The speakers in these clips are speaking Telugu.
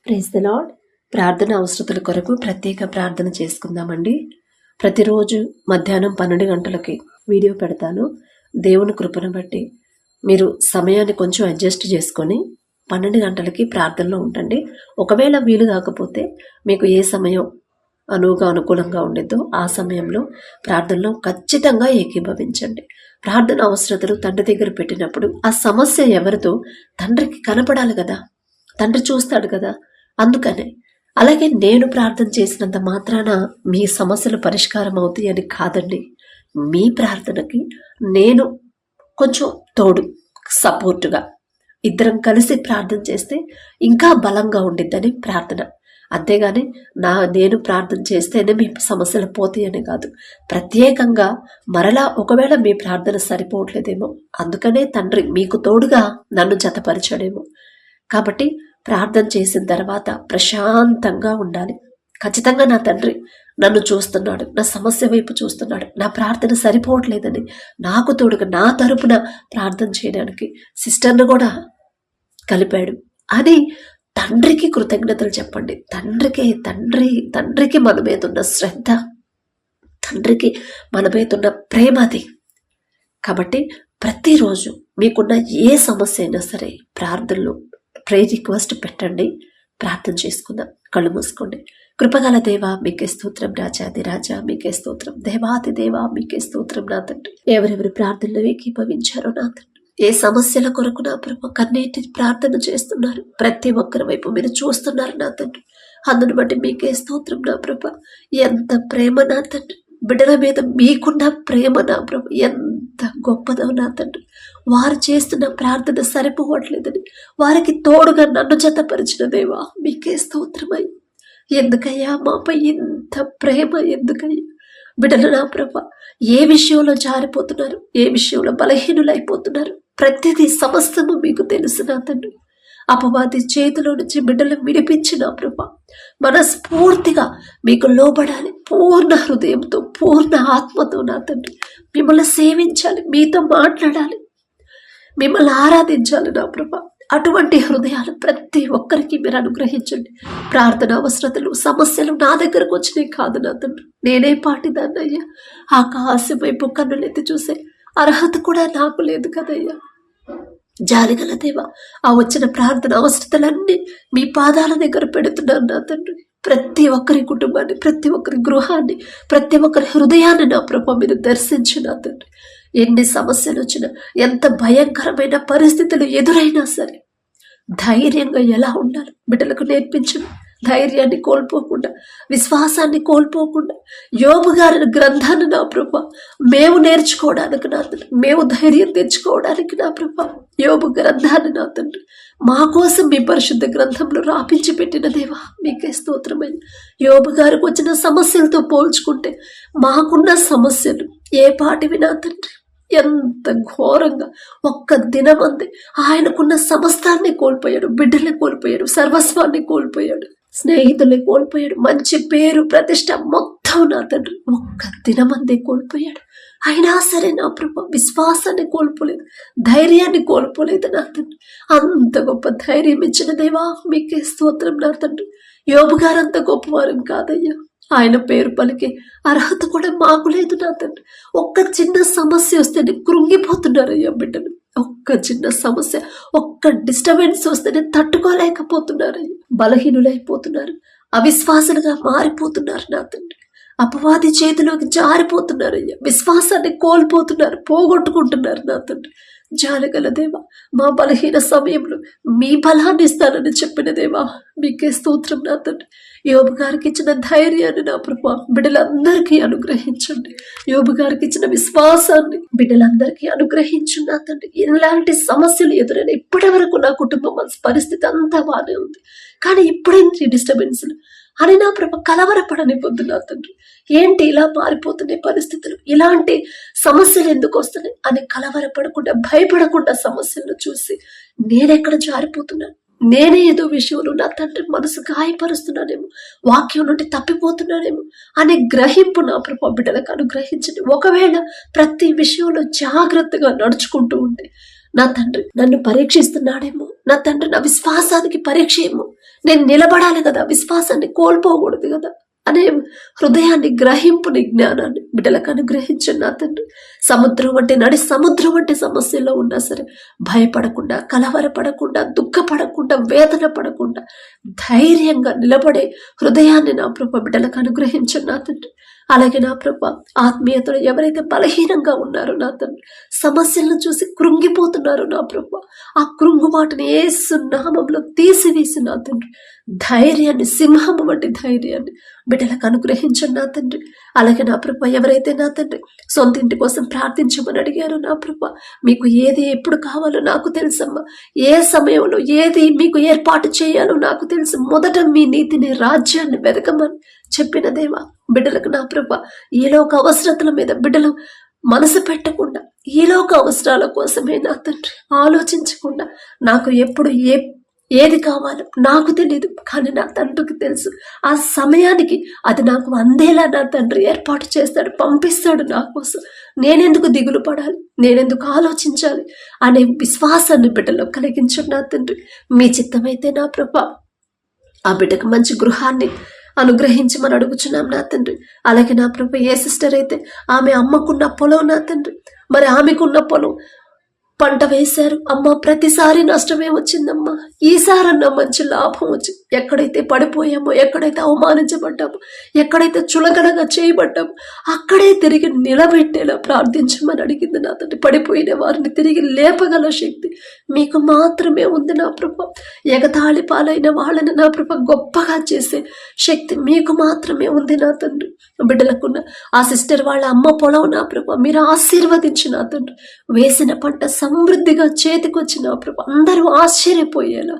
Praise the lord. ప్రార్థన అవసరతల కొరకు ప్రత్యేక ప్రార్థన చేసుకుందామండి. ప్రతిరోజు మధ్యాహ్నం 12 గంటలకి వీడియో పెడతాను. దేవుని కృపను బట్టి మీరు సమయాన్ని కొంచెం అడ్జస్ట్ చేసుకొని 12 గంటలకి ప్రార్థనలో ఉండండి. ఒకవేళ వీలు కాకపోతే మీకు ఏ సమయం అనుకూలంగా ఉండేదో ఆ సమయంలో ప్రార్థనలో ఖచ్చితంగా ఏకీభవించండి. ప్రార్థన అవసరతలు తండ్రి దగ్గర పెట్టినప్పుడు ఆ సమస్య ఎవరితో తండ్రికి కనపడాలి కదా, తండ్రి చూస్తాడు కదా. అందుకనే అలాగే నేను ప్రార్థన చేసినంత మాత్రాన మీ సమస్యలు పరిష్కారం అవుతాయి అని కాదండి. మీ ప్రార్థనకి నేను కొంచెం తోడు, సపోర్టుగా ఇద్దరం కలిసి ప్రార్థన చేస్తే ఇంకా బలంగా ఉండిద్దని ప్రార్థన. అంతేగాని నేను ప్రార్థన చేస్తేనే మీ సమస్యలు పోతాయని కాదు. ప్రత్యేకంగా మరలా ఒకవేళ మీ ప్రార్థన సరిపోవట్లేదేమో, అందుకనే తండ్రి మీకు తోడుగా నన్ను జతపరిచాడేమో. కాబట్టి ప్రార్థన చేసిన తర్వాత ప్రశాంతంగా ఉండాలి. ఖచ్చితంగా నా తండ్రి నన్ను చూస్తున్నాడు, నా సమస్య వైపు చూస్తున్నాడు, నా ప్రార్థన సరిపోవట్లేదని నాకు తోడుగా నా తరపున ప్రార్థన చేయడానికి సిస్టర్ను కూడా కలిపాడు అని తండ్రికి కృతజ్ఞతలు చెప్పండి. తండ్రికి మన మీద ఉన్న శ్రద్ధ, తండ్రికి మన మీద ఉన్న ప్రేమ అది. కాబట్టి ప్రతిరోజు మీకున్న ఏ సమస్య అయినా సరే ప్రార్థనలో ప్రేయర్ రిక్వెస్ట్ పెట్టండి, ప్రార్థన చేసుకుందాం. కళ్ళు మూసుకోండి. కృపగల దేవా మీకే స్తోత్రం, రాజాది రాజా మీకే స్తోత్రం, దేవాది దేవా మీకే స్తోత్రం. నా తండ్రి ఎవరెవరు ప్రార్థనలో ఏకీభవించారో నా తండ్రి, ఏ సమస్యల కొరకు నా ప్రభు కన్నీటి ప్రార్థన చేస్తున్నారు, ప్రతి ఒక్కరి వైపు మీరు చూస్తున్నారు నా తండ్రి. అందును బట్టి మీకే స్తోత్రం నా ప్రభు. ఎంత ప్రేమ నా తండ్రి, బిడ్డల మీద మీకున్న ప్రేమ నా ప్రభు ఎంత గొప్పదో నా తండ్రి. వారు చేస్తున్న ప్రార్థన సరిపోవట్లేదని వారికి తోడుగా నన్ను జతపరిచిన దేవా మీకే స్తోత్రమై. ఎందుకయ్యా మాపై ఇంత ప్రేమ, ఎందుకయ్యా బిడ్డలు నా ప్రభు ఏ విషయంలో జారిపోతున్నారు, ఏ విషయంలో బలహీనులైపోతున్నారు, ప్రతిదీ సమస్తము మీకు తెలుసు నా తండ్రి. అపవాది చేతిలో నుంచి బిడ్డలు విడిపించిన ప్రభా మనస్ఫూర్తిగా మీకు లోబడాలి, పూర్ణ హృదయంతో పూర్ణ ఆత్మతో నా తండ్రి మిమ్మల్ని సేవించాలి, మీతో మాట్లాడాలి, మిమ్మల్ని ఆరాధించాలి నా ప్రభా. అటువంటి హృదయాలు ప్రతి ఒక్కరికి మీరు అనుగ్రహించండి. ప్రార్థన అవసరతలు సమస్యలు నా దగ్గరకు వచ్చినాయి కాదు నా తండ్రి, నేనే పాటిదాన్నయ్యా. ఆకాశం వైపు కన్నులెత్తి చూసే అర్హత కూడా నాకు లేదు కదయ్యా. జాలిగల దేవా, ఆ వచ్చిన ప్రార్థన అవసరతలన్నీ మీ పాదాల దగ్గర పెడుతున్నాను నా తండ్రి. ప్రతి ఒక్కరి కుటుంబాన్ని, ప్రతి ఒక్కరి గృహాన్ని, ప్రతి ఒక్కరి హృదయాన్ని నా ప్రభు మీరు దర్శించు నా తండ్రి. ఎన్ని సమస్యలు వచ్చినా, ఎంత భయంకరమైన పరిస్థితులు ఎదురైనా సరే ధైర్యంగా ఎలా ఉండాలి బిడ్డలకు నేర్పించు. ధైర్యాన్ని కోల్పోకుండా, విశ్వాసాన్ని కోల్పోకుండా యోబు గారి గ్రంథాన్ని నా ప్రభు మేము నేర్చుకోవడానికి నా తండ్రి, మేము ధైర్యం తెచ్చుకోవడానికి నా ప్రభు యోబు గ్రంథాన్ని నా తండ్రి మా కోసం మీ పరిశుద్ధ గ్రంథంలో రాపించి పెట్టిన దేవా మీకే స్తోత్రమైన. యోబు గారికి వచ్చిన సమస్యలతో పోల్చుకుంటే మాకున్న సమస్యలు ఏ పాటివి నా తండ్రి. ఎంత ఘోరంగా ఒక్క దినమంది ఆయనకున్న సమస్తాన్ని కోల్పోయాడు, బిడ్డల్ని కోల్పోయాడు, సర్వస్వాన్ని కోల్పోయాడు, స్నేహితుల్ని కోల్పోయాడు, మంచి పేరు ప్రతిష్ట మొత్తం నా తండ్రి ఒక్క దినమందే కోల్పోయాడు. అయినా సరే నా ప్రభు విశ్వాసాన్ని కోల్పోలేదు, ధైర్యాన్ని కోల్పోలేదు నా తండ్రి. అంత గొప్ప ధైర్యం ఇచ్చిన దేవా మీకే స్తోత్రం నా తండ్రి. యోబు గారు అంత గొప్పవారం కాదయ్యా, ఆయన పేరు పలికే అర్హత కూడా మాకు లేదు నా తండ్రి. ఒక్క చిన్న సమస్య వస్తేనే కృంగిపోతున్నారయ్యా బిడ్డలు. ఒక్క చిన్న సమస్య, ఒక్క డిస్టర్బెన్స్ వస్తేనే తట్టుకోలేకపోతున్నారయ్యా, బలహీనులైపోతున్నారు, అవిశ్వాసులుగా మారిపోతున్నారు నా తండ్రి. అపవాది చేతిలోకి జారిపోతున్నారయ్యా, విశ్వాసాన్ని కోల్పోతున్నారు, పోగొట్టుకుంటున్నారు నా తండ్రి. జాలగల దేవా, మా బలహీన సమయంలో మీ బలాన్ని ఇస్తానని చెప్పిన దేవా మీకే స్తోత్రం నా తండ్రి. యోబు గారికి ఇచ్చిన ధైర్యాన్ని నా ప్రభు బిడ్డలందరికీ అనుగ్రహించండి. యోబు గారికి ఇచ్చిన విశ్వాసాన్ని బిడ్డలందరికీ అనుగ్రహించు నా తండ్రి. ఇలాంటి సమస్యలు ఎదురైన ఇప్పటి వరకు నా కుటుంబం పరిస్థితి అంతా బాగానే ఉంది, కానీ ఇప్పుడేంటి డిస్టర్బెన్స్లు అని నా ప్రభు కలవరపడనివ్వద్దు నా తండ్రి. ఏంటి ఇలా మారిపోతున్నాయి పరిస్థితులు, ఇలాంటి సమస్యలు ఎందుకు వస్తున్నాయి అని కలవరపడకుండా, భయపడకుండా సమస్యలను చూసి నేనెక్కడ జారిపోతున్నాను, నేనే ఏదో విషయంలో నా తండ్రి మనసు గాయపరుస్తున్నానేమో, వాక్యం నుండి తప్పిపోతున్నానేమో అనే గ్రహింపు నా ప్రభు బిడ్డలకు అనుగ్రహించండి. ఒకవేళ ప్రతి విషయంలో జాగ్రత్తగా నడుచుకుంటూ ఉంటే నా తండ్రి నన్ను పరీక్షిస్తున్నాడేమో, నా తండ్రి నా విశ్వాసానికి పరీక్ష ఏమో, నేను నిలబడాలి కదా, విశ్వాసాన్ని కోల్పోకూడదు కదా అనే హృదయాన్ని, గ్రహింపుని, జ్ఞానాన్ని బిడ్డలకు అనుగ్రహించండి నా తండ్రి. సముద్రం వంటి సమస్యల్లో ఉన్నా సరే భయపడకుండా, కలవరపడకుండా, దుఃఖపడకుండా, వేదన పడకుండా ధైర్యంగా నిలబడే హృదయాన్ని నా ప్రభు బిడ్డలకు అనుగ్రహించండి నా తండ్రి. అలాగే నా ప్రభు ఆత్మీయతలో ఎవరైతే బలహీనంగా ఉన్నారో నా తండ్రి, సమస్యలను చూసి కృంగిపోతున్నారో నా ప్రభు, ఆ కృంగుబాటుని యేసు నామములో తీసివేసి నా తండ్రి ధైర్యాన్ని, సింహము వంటి ధైర్యాన్ని బిడ్డలకు అనుగ్రహించండి నా తండ్రి. అలాగే నా ప్రభు ఎవరైతే నా తండ్రి సొంత ఇంటి కోసం ప్రార్థించమని అడిగారో నా ప్రభు, మీకు ఏది ఎప్పుడు కావాలో నాకు తెలుసమ్మా, ఏ సమయంలో ఏది మీకు ఏర్పాటు చేయాలో నాకు తెలుసు. మొదట మీ నీతిని, రాజ్యాన్ని వెతకమని చెప్పిన దేవా, బిడ్డలకు నా ప్రభు ఈలోక అవసరతల మీద బిడ్డలు మనసు పెట్టకుండా, ఈలోక అవసరాల కోసమే నా తండ్రి ఆలోచించకుండా, నాకు ఎప్పుడు ఏది కావాలో నాకు తెలియదు, కానీ నా తండ్రికి తెలుసు. ఆ సమయానికి అది నాకు అందేలా నా తండ్రి ఏర్పాటు చేస్తాడు, పంపిస్తాడు నా కోసం. నేనెందుకు దిగులు పడాలి, నేనెందుకు ఆలోచించాలి అనే విశ్వాసాన్ని బిడ్డలో కలిగించండి నా తండ్రి. మీ చిత్తమైతే నా ప్రభా ఆ బిడ్డకు మంచి గృహాన్ని అనుగ్రహించమని అడుగుచున్నాం నా తండ్రి. అలాగే నా ప్రభు ఏ సిస్టర్ అయితే ఆమె అమ్మకున్న పొలం నా తండ్రి, మరి ఆమెకున్న పొలం పంట వేశారు అమ్మ, ప్రతిసారి నష్టమే వచ్చిందమ్మా, ఈసారన్నా మంచి లాభం వచ్చి, ఎక్కడైతే పడిపోయామో, ఎక్కడైతే అవమానించబడ్డామో, ఎక్కడైతే చులకనగా చేయబడ్డామో అక్కడే తిరిగి నిలబెట్టేలా ప్రార్థించమని అడిగింది నా తండ్రి. పడిపోయిన వారిని తిరిగి లేపగల శక్తి మీకు మాత్రమే ఉంది నా ప్రభు. ఎగతాళి పాలైన వాళ్ళని నా ప్రభు గొప్పగా చేసే శక్తి మీకు మాత్రమే ఉంది నా తండ్రి. బిడ్డలకున్న ఆ సిస్టర్ వాళ్ళ అమ్మ పొలం నా ప్రభు మీరు ఆశీర్వదించి నా తండ్రి, వేసిన పంట సమృద్ధిగా చేతికొచ్చిన ప్రభు అందరూ ఆశ్చర్యపోయేలా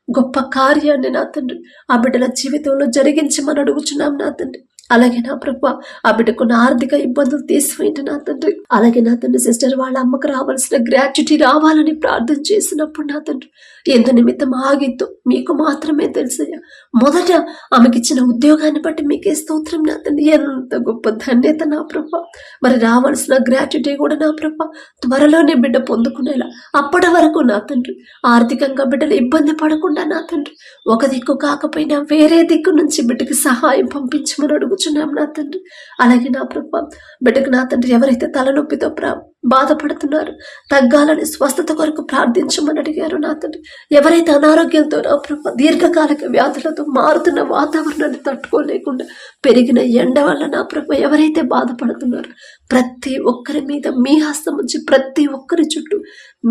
గొప్ప కార్యాన్ని నా తండ్రి ఆ బిడ్డల జీవితంలో జరిగించమని అడుగుచున్నాం నా తండ్రి. అలాగే నా ప్రభు ఆ బిడ్డకున్న ఆర్థిక ఇబ్బందులు తీసివేయండి నా తండ్రి. అలాగే నా తండ్రి సిస్టర్ వాళ్ళ అమ్మకు రావాల్సిన గ్రాట్యుటీ రావాలని ప్రార్థన చేసినప్పుడు నా తండ్రి ఎందు నిమిత్తం ఆగిద్దు మీకు మాత్రమే తెలుసయ్యా. మొదట ఆమెకి ఇచ్చిన ఉద్యోగాన్ని బట్టి మీకే స్తోత్రం నా తండ్రి. ఎంత గొప్ప ధన్యత నా ప్రభు. మరి రావాల్సిన గ్రాట్యుటీ కూడా నా ప్రభు త్వరలోనే బిడ్డ పొందుకునేలా, అప్పటి వరకు నా తండ్రి ఆర్థికంగా బిడ్డలు ఇబ్బంది పడకుండా నా తండ్రి ఒక దిక్కు కాకపోయినా వేరే దిక్కు నుంచి బిడ్డకి సహాయం పంపించమని అడుగుచున్నాం నా తండ్రి. అలాగే నా ప్రభు బిడ్డకు నా తండ్రి ఎవరైతే తలనొప్పితో బాధపడుతున్నారు, తగ్గాలని స్వస్థత కొరకు ప్రార్థించమని అడిగారు నా తండ్రి. ఎవరైతే అనారోగ్యంతో నా ప్రభు దీర్ఘకాలిక వ్యాధులతో మారుతున్న వాతావరణాన్ని తట్టుకోలేకుండా పెరిగిన ఎండ వల్ల నా ప్రభు ఎవరైతే బాధపడుతున్నారో ప్రతి ఒక్కరి మీద మీ హస్తం ఉంచి ప్రతి ఒక్కరి చుట్టూ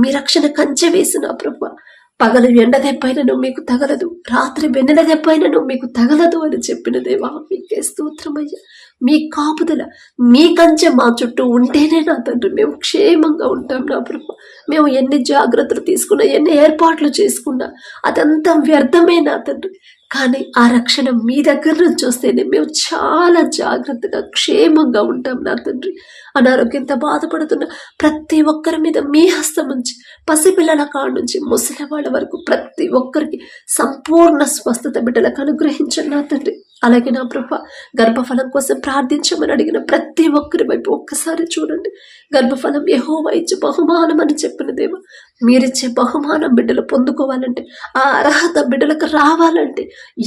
మీ రక్షణ కంచె వేసి నా ప్రభు పగలు ఎండ దెబ్బైనను మీకు తగలదు, రాత్రి వెన్నెల దెబ్బైనను మీకు తగలదు అని చెప్పిన దేవా మీకే స్తోత్రమయ్యా. మీ కాపుదల, మీ కంచె మా చుట్టూ ఉంటేనే నా తండ్రి మేము క్షేమంగా ఉంటాం నా ప్రభు. మేము ఎన్ని జాగ్రత్తలు తీసుకున్నా, ఎన్ని ఏర్పాట్లు చేసుకున్నా అదంతా వ్యర్థమే నా తండ్రి. కానీ ఆ రక్షణ మీ దగ్గర నుంచి వస్తేనే మేము చాలా జాగ్రత్తగా క్షేమంగా ఉంటాం నా తండ్రి. అనారోగ్యంతో బాధపడుతున్న ప్రతి ఒక్కరి మీద మీ హస్తం ఉంచి పసిపిల్లల కాడ నుంచి ముసలి వాళ్ళ వరకు ప్రతి ఒక్కరికి సంపూర్ణ స్వస్థత బిడ్డలకు అనుగ్రహించండి నా తండ్రి. అలాగే నా ప్రభు గర్భఫలం కోసం ప్రార్థించమని అడిగిన ప్రతి ఒక్కరి వైపు ఒక్కసారి చూడండి. గర్భఫలం యెహోవా ఇచ్చే బహుమానం అని చెప్పిన దేవా, మీరిచ్చే బహుమానం బిడ్డలు పొందుకోవాలంటే, ఆ అర్హత బిడ్డలకు రావాలంటే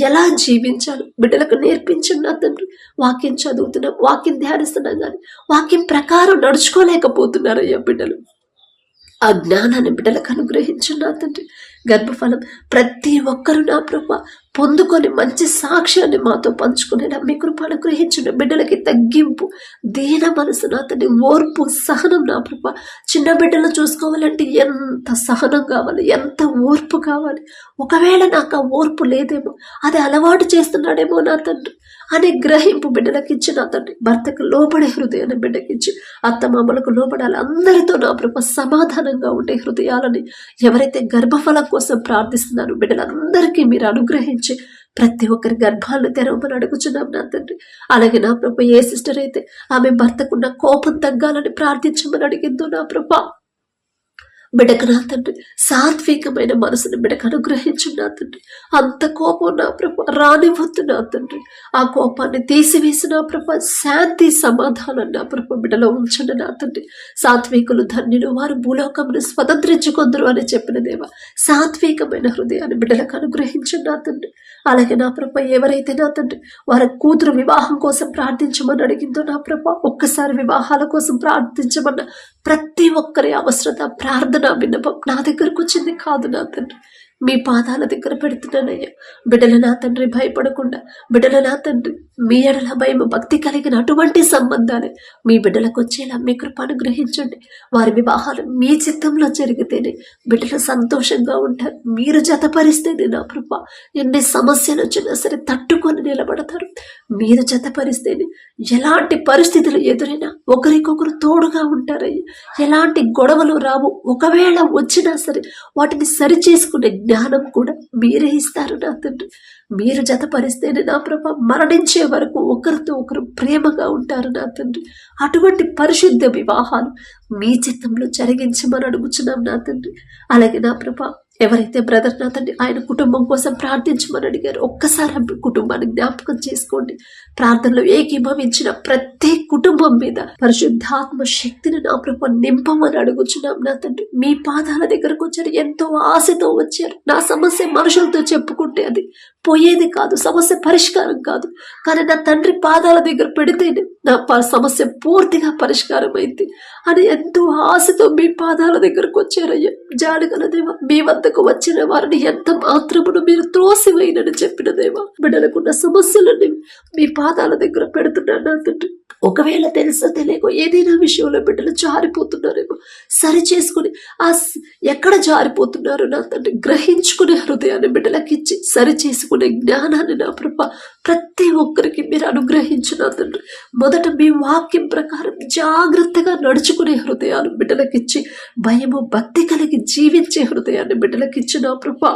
ఎలా జీవించాలి బిడ్డలకు నేర్పించండి నా తండ్రి. వాక్యం చదువుతున్నాం, వాక్యం ధ్యానిస్తున్నాం, కానీ వాక్యం ప్రకారం నడుచుకోలేకపోతున్నారయ్యా బిడ్డలు. ఆ జ్ఞానాన్ని బిడ్డలకు అనుగ్రహించు నా తండ్రి. గర్భఫలం ప్రతి ఒక్కరు నా ప్రభు పొందుకొని మంచి సాక్ష్యాన్ని మాతో పంచుకునేలా మీ కృప అనుగ్రహించిన బిడ్డలకి తగ్గింపు, దీన మనసు నా తండ్రి, ఓర్పు, సహనం నా ప్రభు. చిన్న బిడ్డలు చూసుకోవాలంటే ఎంత సహనం కావాలి, ఎంత ఓర్పు కావాలి. ఒకవేళ నాకు ఆ ఓర్పు లేదేమో, అది అలవాటు చేస్తున్నాడేమో నా తండ్రి అనే గ్రహింపు బిడ్డలకు ఇచ్చి నా తండ్రి. భర్తకు లోబడే హృదయాన్ని బిడ్డకిచ్చి అత్తమామలకు లోబడాలి. అందరితో నా ప్రభు సమాధానంగా ఉండే హృదయాలని ఎవరైతే గర్భఫలం కోసం ప్రార్థిస్తున్నారు బిడ్డలందరికీ మీరు అనుగ్రహించి ప్రతి ఒక్కరి గర్భాలను తెరవమని అడుగుచున్నాం నా తండ్రి. అలాగే నా ప్రభు ఏ సిస్టర్ అయితే ఆమె భర్తకున్న కోపం తగ్గాలని ప్రార్థించమని అడిగిందో నా ప్రభు బిడ్డకు నా తండ్రి సాత్వికమైన మనసుని బిడ్డకు అనుగ్రహించు నా తండ్రి. అంత కోపం నా ప్రభ రానివద్దు నా తండ్రి. ఆ కోపాన్ని తీసివేసి నా ప్రభ శాంతి సమాధానం నా ప్రభ బిడ్డలో ఉంచండి నా తండ్రి. సాత్వికులు ధన్యులు, వారు భూలోకమును స్వతంత్రించుకొందరు అని చెప్పిన దేవ, సాత్వికమైన హృదయాన్ని బిడ్డలకు అనుగ్రహించండి నా తండ్రి. అలాగే నా ప్రభ ఎవరైతే నా తండ్రి వారి కూతురు వివాహం కోసం ప్రార్థించమని అడిగిందో నా ప్రభ, ఒక్కసారి వివాహాల కోసం ప్రార్థించమన్న ప్రతి ఒక్కరి అవసరత ప్రార్థన విన్నపం నా దగ్గరకు వచ్చింది కాదు నా తండ్రి. మీ పాదాల దగ్గర పెడుతున్నానయ్యా. బిడ్డల నా తండ్రి భయపడకుండా, బిడ్డల నా తండ్రి మీ ఎడల భయం భక్తి కలిగిన అటువంటి సంబంధాలు మీ బిడ్డలకు వచ్చేలా మీ కృప అనుగ్రహించండి. వారి వివాహాలు మీ చిత్తంలో జరిగితేనే బిడ్డలు సంతోషంగా ఉంటారు. మీరు జతపరిస్తేనే నా కృప ఎన్ని సమస్యలు వచ్చినా సరే తట్టుకొని నిలబడతారు. మీరు జతపరిస్తేనే ఎలాంటి పరిస్థితులు ఎదురైనా ఒకరికొకరు తోడుగా ఉంటారయ్యా. ఎలాంటి గొడవలు రావు. ఒకవేళ వచ్చినా సరే వాటిని సరి చేసుకునే జ్ఞానం కూడా మీరే ఇస్తారు నా తండ్రి. మీరు జతపరిస్తేనే నా ప్రభ మరణించే వరకు ఒకరితో ఒకరు ప్రేమగా ఉంటారు నా తండ్రి. అటువంటి పరిశుద్ధ వివాహాలు మీ చిత్తంలో జరిగించమని అడుగుచున్నాం నా తండ్రి. అలాగే నా ప్రభ ఎవరైతే బ్రదర్ నా తండ్రి ఆయన కుటుంబం కోసం ప్రార్థించమని అడిగారు, ఒక్కసారి ఆ కుటుంబాన్ని జ్ఞాపకం చేసుకోండి. ప్రార్థనలో ఏకీభవించిన ప్రతి కుటుంబం మీద పరిశుద్ధాత్మ శక్తిని నా ప్రభ నింపమని అడుగుచున్నాం నా తండ్రి. మీ పాదాల దగ్గరకు వచ్చారు, ఎంతో ఆశతో వచ్చారు. నా సమస్య మనుషులతో చెప్పుకుంటే అది పోయేది కాదు, సమస్య పరిష్కారం కాదు. కానీ నా తండ్రి పాదాల దగ్గర పెడితేనే నా సమస్య పూర్తిగా పరిష్కారం అయింది అని ఎంతో ఆశతో మీ పాదాల దగ్గరకు వచ్చారయ్యా. జాలిగల దేవ, మీ వద్దకు వచ్చిన వారిని ఎంత మాత్రమును మీరు త్రోసివేయనని చెప్పిన దేవ, బిడ్డలకున్న సమస్యలన్నీ మీ పాదాల దగ్గర పెడుతున్నాను నా తండ్రి. ఒకవేళ తెలుసో తెలియకో ఏదైనా విషయంలో బిడ్డలు జారిపోతున్నారేమో సరి చేసుకుని ఎక్కడ జారిపోతున్నారో నా తండ్రి గ్రహించుకునే హృదయాన్ని బిడ్డలకి ఇచ్చి సరి చేసుకునే జ్ఞానాన్ని నా ప్రభ ప్రతి ఒక్కరికి మీరు అనుగ్రహించు నా తండ్రి. మొదట మీ వాక్యం ప్రకారం జాగ్రత్తగా నడుచుకునే హృదయాలు బిడ్డలకిచ్చి భయము భక్తి కలిగి జీవించే హృదయాన్ని బిడ్డలకిచ్చి నా ప్రభ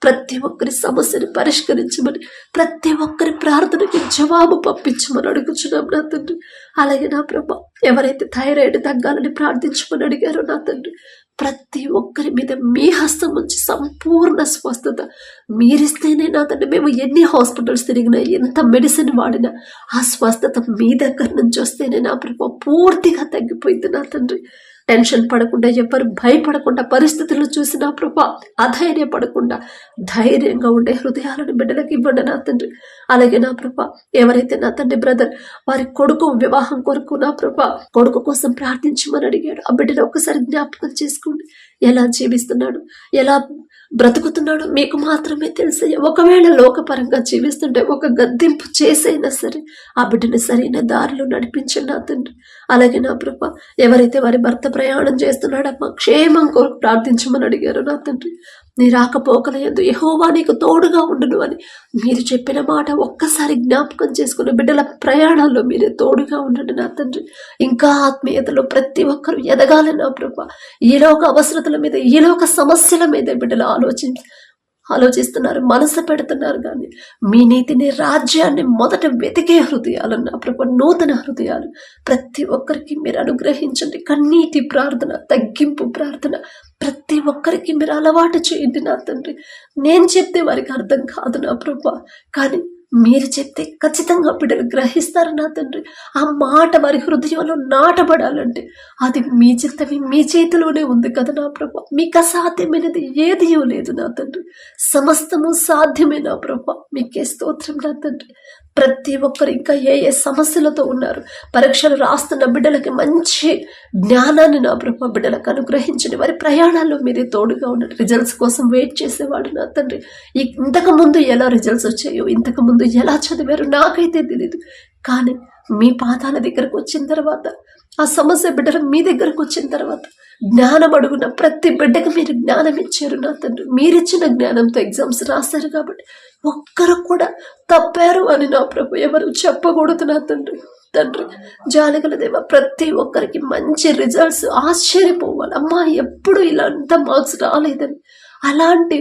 ప్రతి ఒక్కరి సమస్యని పరిష్కరించమని, ప్రతి ఒక్కరి ప్రార్థనకి జవాబు పంపించమని అడుగుచున్నాం నా తండ్రి. అలాగే నా ప్రభ ఎవరైతే థైరాయిడ్ తగ్గాలని ప్రార్థించమని అడిగారో నా తండ్రి, ప్రతి ఒక్కరి మీద మీ హస్తం నుంచి సంపూర్ణ స్వస్థత మీరిస్తేనే నా తండ్రి. మేము ఎన్ని హాస్పిటల్స్ తిరిగినా, ఎంత మెడిసిన్ వాడినా ఆ స్వస్థత మీ దగ్గర నుంచి వస్తేనే నా ప్రభ పూర్తిగా తగ్గిపోయింది నా తండ్రి. టెన్షన్ పడకుండా, ఎవరు భయపడకుండా, పరిస్థితులను చూసి నా ప్రభ అధైర్యపడకుండా ధైర్యంగా ఉండే హృదయాలను బిడ్డలకు ఇవ్వండి నా తండ్రి. అలాగే నా ప్రభ ఎవరైతే నా తండ్రి బ్రదర్ వారి కొడుకు వివాహం కొరకు నా ప్రభ కొడుకు కోసం ప్రార్థించమని అడిగాడు, ఆ బిడ్డను ఒక్కసారి జ్ఞాపకం చేసుకోండి. ఎలా జీవిస్తున్నాడు, ఎలా బ్రతుకుతున్నాడు మీకు మాత్రమే తెలుసు. ఒకవేళ లోకపరంగా జీవిస్తుంటే ఒక గద్దింపు చేసైనా సరే ఆ బిడ్డని సరైన దారిలో నడిపించండి నా తండ్రి. అలాగే నా ప్రభ ఎవరైతే వారి భర్త ప్రయాణం చేస్తున్నాడమ్మా క్షేమం కొరకు ప్రార్థించమని అడిగారు నా తండ్రి. నీ రాకపోకల యందు యెహోవా నీకు తోడుగా ఉండును అని మీరు చెప్పిన మాట ఒక్కసారి జ్ఞాపకం చేసుకున్న బిడ్డల ప్రయాణాల్లో మీరే తోడుగా ఉండండి నా తండ్రి. ఇంకా ఆత్మీయతలో ప్రతి ఒక్కరు ఎదగాలి నా ప్రభ. ఈలోక అవసరతల మీద, ఈలోక సమస్యల మీద బిడ్డలు ఆలోచిస్తున్నారు, మనసు పెడుతున్నారు. కానీ మీ నీతిని, రాజ్యాన్ని మొదట వెతికే హృదయాలు నా ప్రభ, నూతన హృదయాలు ప్రతి ఒక్కరికి మీరు అనుగ్రహించండి. కన్నీటి ప్రార్థన, తగ్గింపు ప్రార్థన ప్రతి ఒక్కరికి మీరు అలవాటు చేయండి నా తండ్రి. నేను చెప్తే వారికి అర్థం కాదు నా ప్రభ, కానీ మీరు చెప్తే ఖచ్చితంగా బిడ్డలు గ్రహిస్తారు నా తండ్రి. ఆ మాట వారి హృదయంలో నాటబడాలంటే అది మీ చిత్తమే, మీ చేతిలోనే ఉంది కదా నా ప్రభ. మీకు అసాధ్యమైనది ఏది లేదు నా తండ్రి. సమస్తము సాధ్యమే నా ప్రభ. మీకే స్తోత్రం నా తండ్రి. ప్రతి ఒక్కరు ఇంకా ఏ ఏ సమస్యలతో ఉన్నారు, పరీక్షలు రాస్తున్న బిడ్డలకి మంచి జ్ఞానాన్ని నా ప్రభ బిడ్డలకు అనుగ్రహించండి. వారి ప్రయాణాల్లో మీరే తోడుగా ఉండండి. రిజల్ట్స్ కోసం వెయిట్ చేసేవాడు నా తండ్రి, ఇంతకు ముందు ఎలా రిజల్ట్స్ వచ్చాయో, ఇంతకు ముందు ఎలా చదివారో నాకైతే తెలీదు. కానీ మీ పాదాల దగ్గరకు వచ్చిన తర్వాత, ఆ సమస్య బిడ్డలు మీ దగ్గరకు వచ్చిన తర్వాత జ్ఞానం అడుగున ప్రతి బిడ్డకు మీరు జ్ఞానం ఇచ్చారు నా తండ్రి. మీరిచ్చిన జ్ఞానంతో ఎగ్జామ్స్ రాశారు కాబట్టి ఒక్కరు కూడా తప్పారు అని నా ప్రభు ఎవరు చెప్పకూడదు నా తండ్రి. తండ్రి జాలిగల దేవ, ప్రతి ఒక్కరికి మంచి రిజల్ట్స్, ఆశ్చర్యపోవాలి అమ్మా ఎప్పుడు ఇలా అంత మార్క్స్ రాలేదని. అలాంటి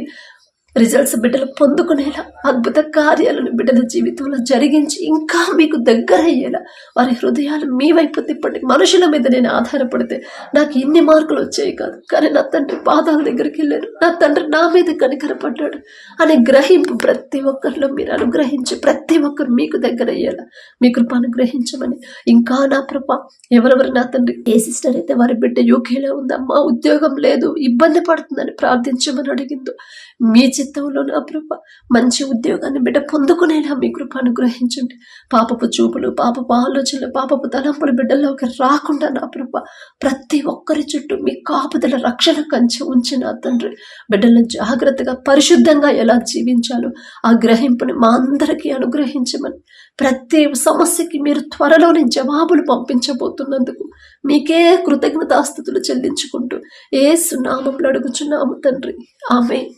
రిజల్ట్స్ బిడ్డలు పొందుకునేలా, అద్భుత కార్యాలను బిడ్డల జీవితంలో జరిగించి ఇంకా మీకు దగ్గర అయ్యేలా వారి హృదయాలు మీ వైపు తిప్పండి. మనుషుల మీద నేను ఆధారపడితే నాకు ఇన్ని మార్కులు వచ్చాయి కాదు, కానీ నా తండ్రి పాదాల దగ్గరికి వెళ్ళాను, నా తండ్రి నా మీద కనికరపడ్డాడు అనే గ్రహింపు ప్రతి ఒక్కరిలో మీరు అనుగ్రహించి ప్రతి ఒక్కరు మీకు దగ్గర అయ్యేలా మీ కృప అనుగ్రహించమని, ఇంకా నా కృప ఎవరెవరు నా తండ్రి ఏ సిస్టర్ అయితే వారి బిడ్డ యూకేలో ఉందమ్మా, ఉద్యోగం లేదు, ఇబ్బంది పడుతుందని ప్రార్థించమని అడిగిందో, మీ చిత్తంలో నా కృప మంచి ఉద్యోగాన్ని బిడ్డ పొందుకునేలా మీ కృప అనుగ్రహించండి. పాపపు చూపులు, పాపపు ఆలోచనలు, పాపపు తలంపులు బిడ్డల్లోకి రాకుండా నా కృప ప్రతి ఒక్కరి చుట్టూ మీ కాపుదల రక్షణ కంచె ఉంచి నా తండ్రి బిడ్డలను జాగ్రత్తగా పరిశుద్ధంగా ఎలా జీవించాలో ఆ గ్రహింపుని మా అందరికీ అనుగ్రహించమని, ప్రతి సమస్యకి మీరు త్వరలోనే జవాబులు పంపించబోతున్నందుకు మీకే కృతజ్ఞతాస్తుతులు చెల్లించుకుంటూ యేసు నామములో అడుగుచున్నాము తండ్రి, ఆమేన్.